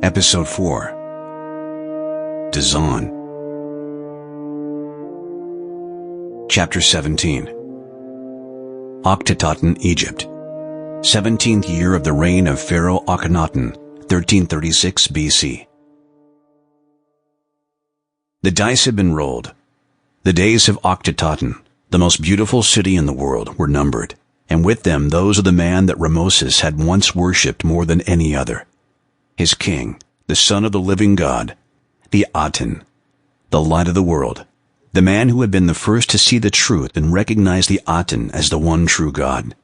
Episode 4 Dzyan. Chapter 17 Akhetaten, Egypt. 17th year of the reign of Pharaoh Akhenaten, 1336 BC. The dice had been rolled. The days of Akhetaten, the most beautiful city in the world, were numbered, and with them those of the man that Rameses had once worshipped more than any other. His king, the son of the living God, the Aten, the light of the world, the man who had been the first to see the truth and recognize the Aten as the one true God,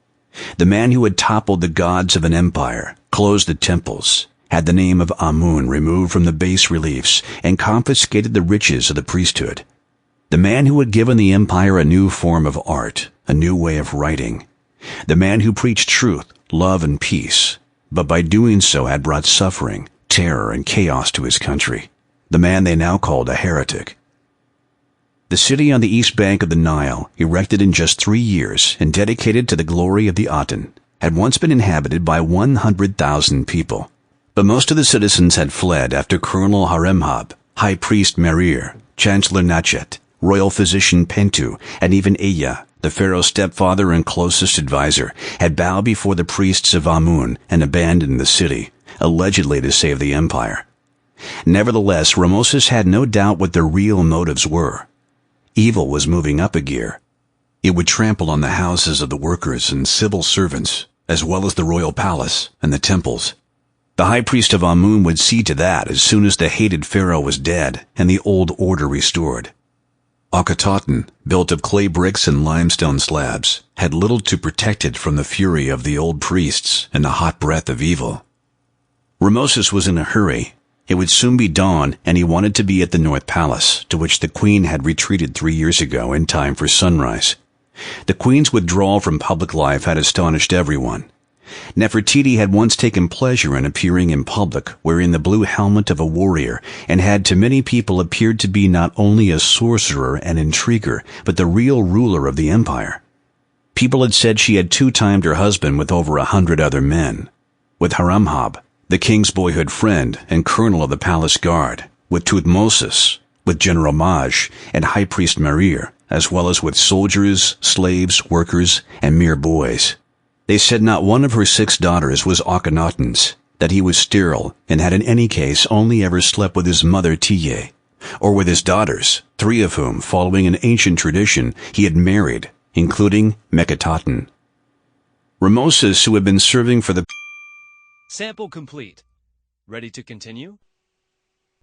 the man who had toppled the gods of an empire, closed the temples, had the name of Amun removed from the bas reliefs, and confiscated the riches of the priesthood, the man who had given the empire a new form of art, a new way of writing, the man who preached truth, love, and peace, but by doing so had brought suffering, terror, and chaos to his country, the man they now called a heretic. The city on the east bank of the Nile, erected in just 3 years and dedicated to the glory of the Aten, had once been inhabited by 100,000 people, but most of the citizens had fled after Colonel Haremhab, High Priest Merir, Chancellor Nachet, Royal Physician Pentu, and even Ea, the pharaoh's stepfather and closest advisor, had bowed before the priests of Amun and abandoned the city, allegedly to save the empire. Nevertheless, Rameses had no doubt what their real motives were. Evil was moving up a gear. It would trample on the houses of the workers and civil servants, as well as the royal palace and the temples. The high priest of Amun would see to that as soon as the hated pharaoh was dead and the old order restored. Akhetaten, built of clay bricks and limestone slabs, had little to protect it from the fury of the old priests and the hot breath of evil. Rameses was in a hurry. It would soon be dawn, and he wanted to be at the North Palace, to which the queen had retreated 3 years ago in time for sunrise. The queen's withdrawal from public life had astonished everyone. Nefertiti had once taken pleasure in appearing in public wearing the blue helmet of a warrior, and had to many people appeared to be not only a sorcerer and intriguer, but the real ruler of the empire. People had said she had two-timed her husband with over 100 other men. With Haremhab, the king's boyhood friend and colonel of the palace guard, with Tutmosis, with General Maj, and High Priest Merir, as well as with soldiers, slaves, workers, and mere boys. They said not one of her 6 daughters was Akhenaten's, that he was sterile and had in any case only ever slept with his mother Tiye, or with his daughters, 3 of whom, following an ancient tradition, he had married, including Meketaten. Rameses, who had been serving for the Sample complete. Ready to continue?